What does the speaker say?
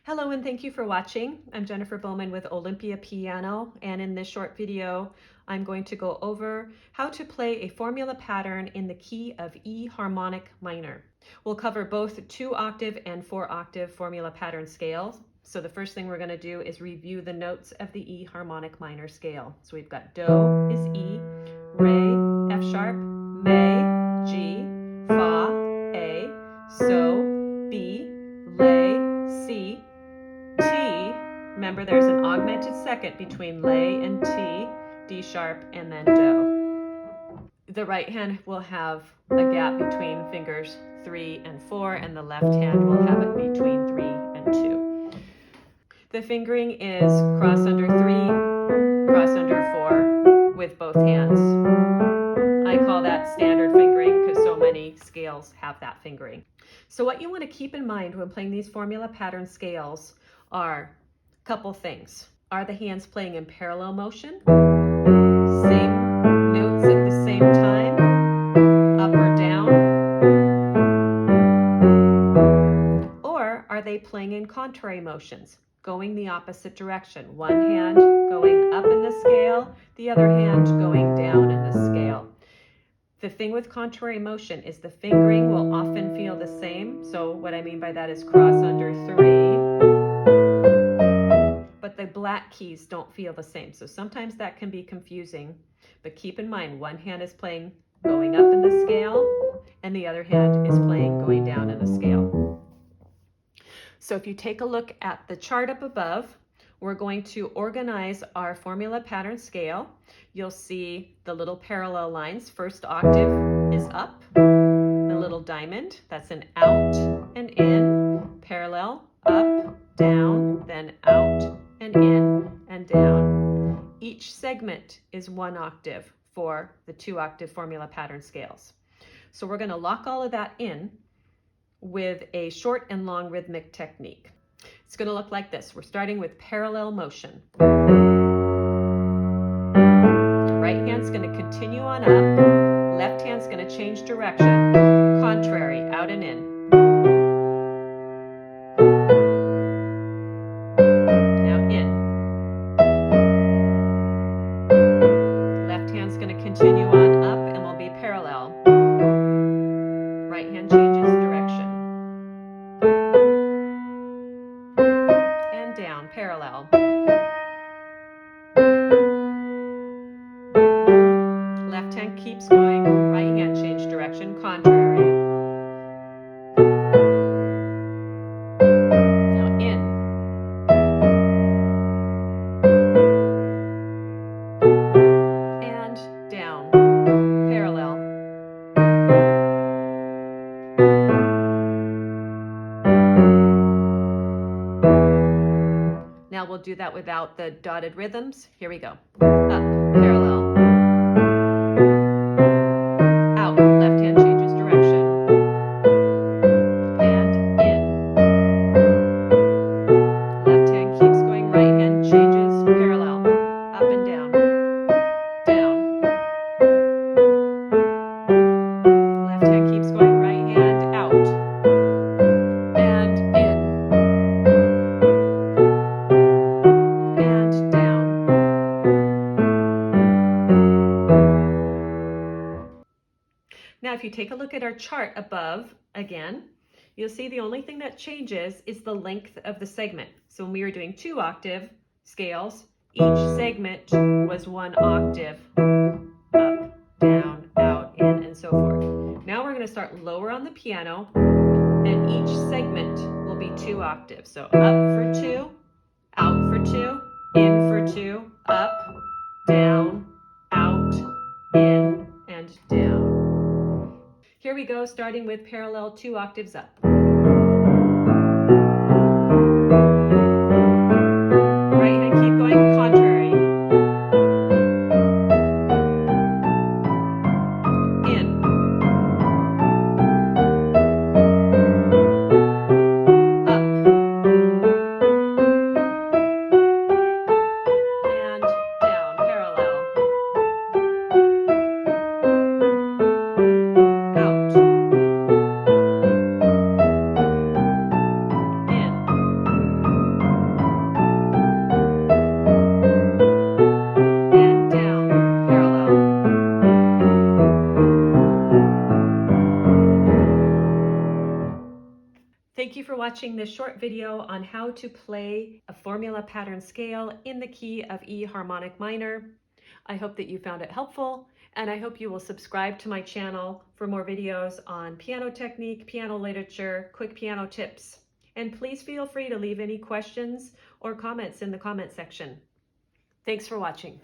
Hello and thank you for watching. I'm Jennifer Bowman with Olympia Piano, and in this short video I'm going to go over how to play a formula pattern in the key of E Harmonic Minor. We'll cover both 2-octave and 4-octave formula pattern scales. So the first thing we're going to do is review the notes of the E Harmonic Minor scale. So we've got Do is E, Re, F sharp, Me, G, Fa, A, So, B, Le, C, T. Remember there's an augmented second between lay and T, D sharp, and then Do. The right hand will have a gap between fingers 3 and 4, and the left hand will have it between 3 and 2. The fingering is cross under 3, cross under 4 with both hands. I call that standard fingering because so many scales have that fingering. So what you want to keep in mind when playing these formula pattern scales are a couple things. Are the hands playing in parallel motion? Same notes at the same time? Up or down? Or are they playing in contrary motions, going the opposite direction? One hand going up in the scale, the other hand going down in the scale. The thing with contrary motion is the fingering will often feel the same. So what I mean by that is cross under 3, but the black keys don't feel the same. So sometimes that can be confusing, but keep in mind one hand is playing going up in the scale and the other hand is playing going down in the scale. So if you take a look at the chart up above, we're going to organize our formula pattern scale. You'll see the little parallel lines. First octave is up, the little diamond, that's an out and in, parallel, up, down, then out and in and down. Each segment is 1 octave for the 2-octave formula pattern scales. So we're going to lock all of that in with a short and long rhythmic technique. It's going to look like this. We're starting with parallel motion. Right hand's going to continue on up. Left hand's going to change direction. Contrary, out and in. Now in. Left hand's going to continue on up and will be parallel. Right hand changes direction. And down, parallel. Left hand keeps going, right hand change direction, contrary. Now in. And down, parallel. Now we'll do that without the dotted rhythms. Here we go. Up, parallel. Out, left hand changes direction. And in. Left hand keeps going, right hand changes, parallel. Up and down. Down. Left hand keeps going, right hand out. And in. And down. Now, if you take a look at our chart above, again, you'll see the only thing that changes is the length of the segment. So when we were doing 2-octave scales, each segment was 1 octave, up, down, out, in, and so forth. Now we're going to start lower on the piano, and each segment will be 2 octaves. So up for 2, out for 2, in for 2, up, down, out, in, and down. Here we go, starting with parallel 2 octaves up. Right hand keep going, contrary. In. Up. And down, parallel. Out. In. watching this short video on how to play a formula pattern scale in the key of E Harmonic Minor. I hope that you found it helpful, and I hope you will subscribe to my channel for more videos on piano technique, piano literature, quick piano tips. And please feel free to leave any questions or comments in the comment section. Thanks for watching.